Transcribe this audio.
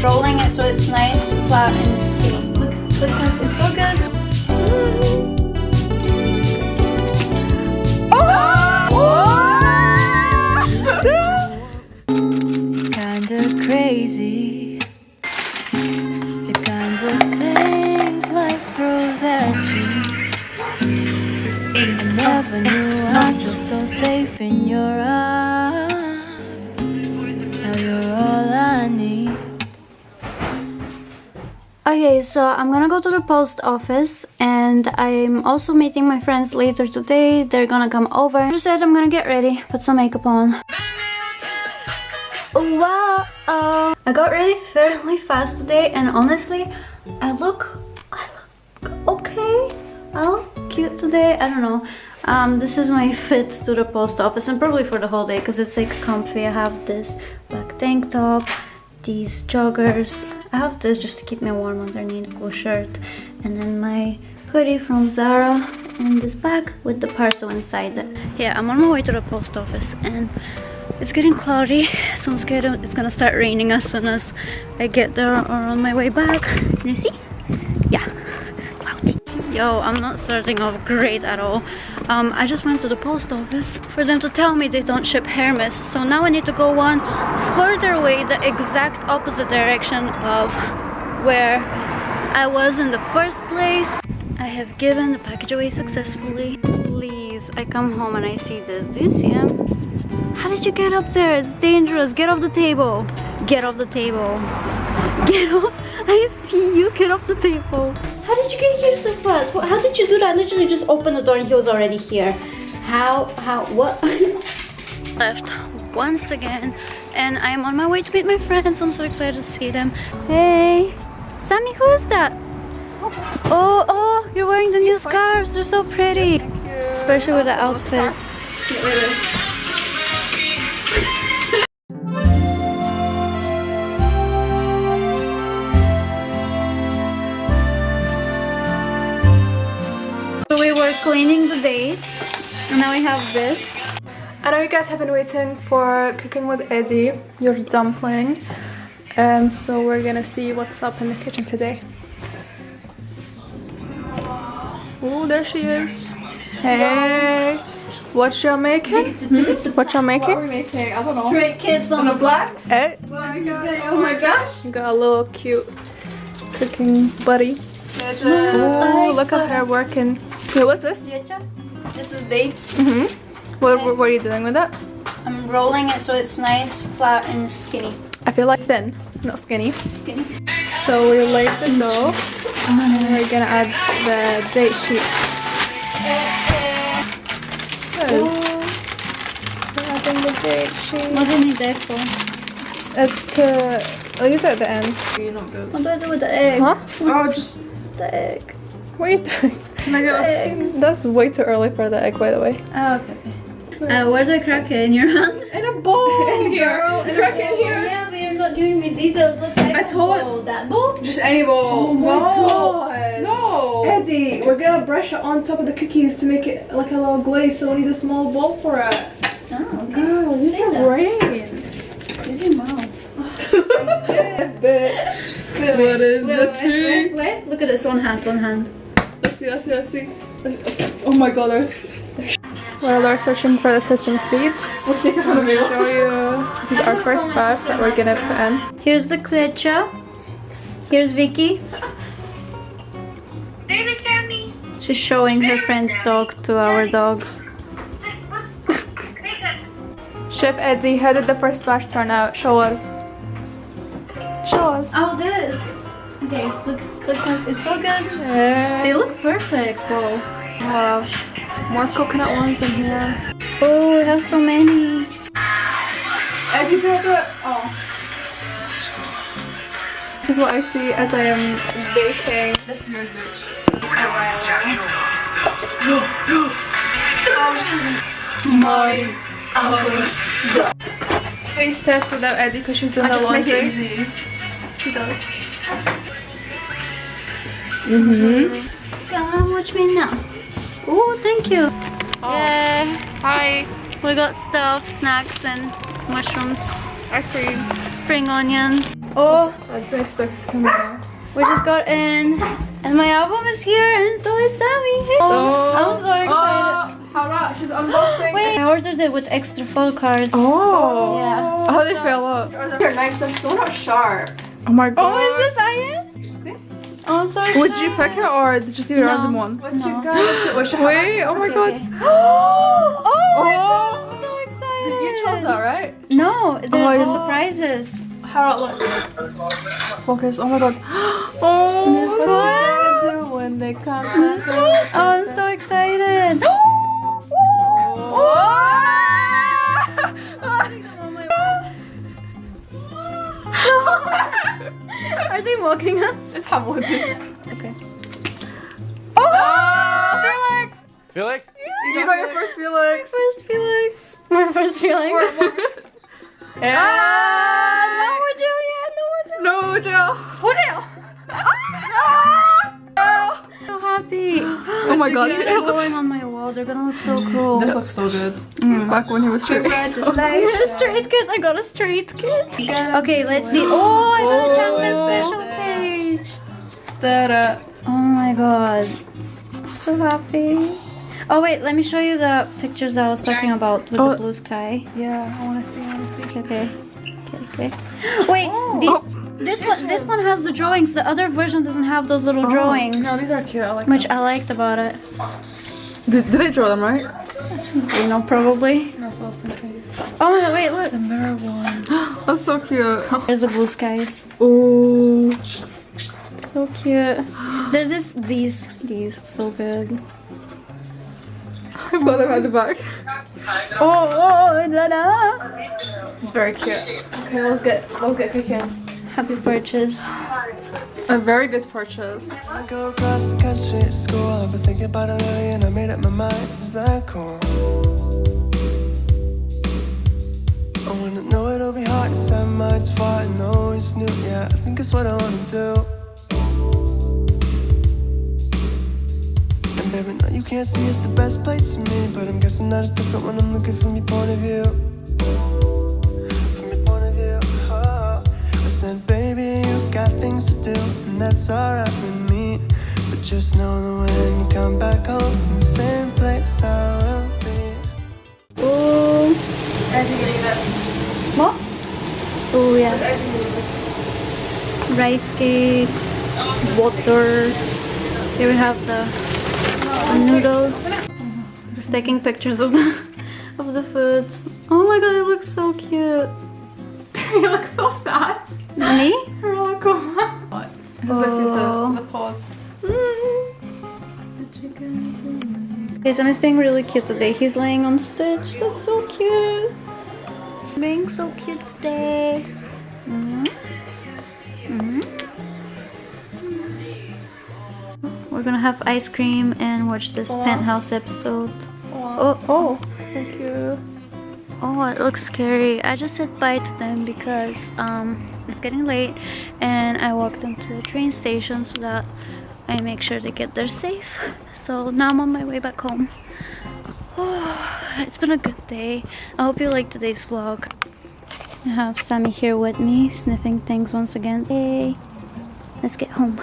rolling it so it's nice, flat, and skinny. Look, it's so good. It's kinda crazy, the kinds of things life throws at you. I never knew I'd feel so safe in your arms. Now you're all I need. Okay, so I'm gonna go to the post office and I'm also meeting my friends later today. They're gonna come over. I just said I'm gonna get ready, put some makeup on. Wow! I got ready fairly fast today and honestly, I look okay. I look cute today. I don't know. This is my fit to the post office and probably for the whole day because it's like comfy. I have this black tank top, these joggers. I have this just to keep me warm underneath, blue shirt, and then my hoodie from Zara and this bag with the parcel inside it. Yeah, I'm on my way to the post office and it's getting cloudy, so I'm scared it's gonna start raining as soon as I get there or on my way back. Can you see? Yeah, cloudy. Yo, I'm not starting off great at all. I just went to the post office for them to tell me they don't ship Hermes, so now I need to go one further away, the exact opposite direction of where I was in the first place. I have given the package away successfully. Please, I come home and I see this. Do you see him? How did you get up there? It's dangerous. Get off the table. Get off the table. Get off. I see you. Get off the table. How did you get here so fast? How did you do that? I literally just opened the door and he was already here. What? Left once again and I'm on my way to meet my friends. I'm so excited to see them. Hey, Sammy, who is that? Oh, you're wearing the new scarves. They're so pretty. Thank you. Especially with the outfits. Get ready. So we were cleaning the dates and now we have this. I know you guys have been waiting for Cooking with Eddie, your dumpling. So we're gonna see what's up in the kitchen today. Oh, there she is. Hey, what y'all making? What y'all making? What are we making? I don't know. Stray Kids on the Block. Hey, Oh my gosh. you got a little cute cooking buddy. Oh, look at her working. Hey, what's this? This is dates. What are you doing with that? I'm rolling it so it's nice, flat, and skinny. I feel like thin, not skinny. Skinny. So we laid the dough and we're gonna add the date sheet. We're adding the date sheet. What do you need that for? It's to, I'll use it at the end. You're not good. What do I do with the egg? Huh? Oh, just The egg. What are you doing? can I go? That's way too early for the egg, by the way. Oh, okay. Where do I crack it? In your hand? In a bowl, in here. Crack it in here. Yeah, but you're not giving me details. What type of bowl? That bowl? Just any bowl. Oh my god. No. Eddie, we're gonna brush it on top of the cookies to make it like a little glaze, so we need a small bowl for it. Oh, okay. Girl, use your brain. Use your mouth. Bitch. What is the tea? Wait. Look at this. One hand. Let's see. Oh my god, there's... While they're searching for the sesame seeds, Let's take a photo of show you. This is our first batch that we're gonna put in. Here's the Kleciha. Here's Vikki. Baby Sammy. She's showing her friend's dog to our dog. Chef Eddie, how did the first batch turn out? Show us. Show us. Oh, this. Okay, look, it's so good. Yeah. They look perfect, though. Wow. More coconut ones in here. Oh, we have so many. Eddie, do it. Oh. This is what I see as I am baking. That's weird, bitch. Taste test without Eddie because she's doing I the just make laundry. it easy. She does. Come on, watch me now. Oh, thank you. Oh. Yay. Hi. We got stuff, snacks, and mushrooms, Ice cream. spring onions. Oh, I didn't expect it to come out. we just got in, and my album is here, and so is Sammy. Oh, I'm so excited. How about she's unboxing? Wait, I ordered it with extra full cards. Oh. Yeah. How they feel out? They're nice. They're so not sharp. Oh my god. Oh, is this Ian? Oh, I'm so excited. Would you pick it or did you just give you a random one? What you got? Wait, oh my god. Okay. Oh my god, I'm so excited. You chose that, right? No, they're you're surprises. How do it look? Focus, oh my god. Oh, This what one? you gonna do when they come? This one? Oh, I'm so excited. Are they mocking us? It's Hamilton. Okay. Oh, Felix! Felix? You got your first Felix. First Felix. My first Felix. Yeah. No more Jill yet. No, Jill. Oh, Jill. So happy. Oh my god. These are going on my wall. They're gonna look so cool. This looks so good. Back when he was straight. Straight kid. I got a straight kid. Okay, let's see. Oh, I got a chocolate special page. Da-da. Oh my god. So happy. Oh wait, let me show you the pictures that I was talking about with the blue sky. Yeah, I wanna see. Okay. Wait, this one has the drawings. The other version doesn't have those little drawings. No, these are cute. I like Which I liked about it. Did they draw them right? You know, probably. That's what I was thinking. Oh my, wait, look. The mirror one. That's so cute. There's the blue skies. Oh. So cute. There's these, so good. I've got them at the back. Oh, la la. It's very cute. Okay, let's get cooking. Happy purchase. A very good purchase. I go across the country to school. I've been thinking about it lately and I made up my mind. Is that cool? I wanna know it'll be hard to set my minds far and always new. Yeah, I think it's what I wanna do. And baby, no, you can't see it's the best place for me, but I'm guessing that it's different when I'm looking from your point of view. From your point of view, oh. I said, baby, you've got things to do, and that's alright with me. But just know that when you come back home, in the same place I will be. Oh. What? Oh yeah. Rice cakes, water. Here we have the noodles. Just taking pictures of the food. Oh my god, it looks so cute. You look so sad. Me? What? Oh. The pod. Okay, Sammy's being really cute today. He's laying on Stitch. That's so cute. Being so cute today. We're gonna have ice cream and watch this Penthouse episode. Oh, Thank you. oh, it looks scary. I just said bye to them because it's getting late and I walked them to the train station so that I make sure they get there safe. So now I'm on my way back home. Oh, it's been a good day. I hope you liked today's vlog. I have Sammy here with me, sniffing things once again. Hey, let's get home.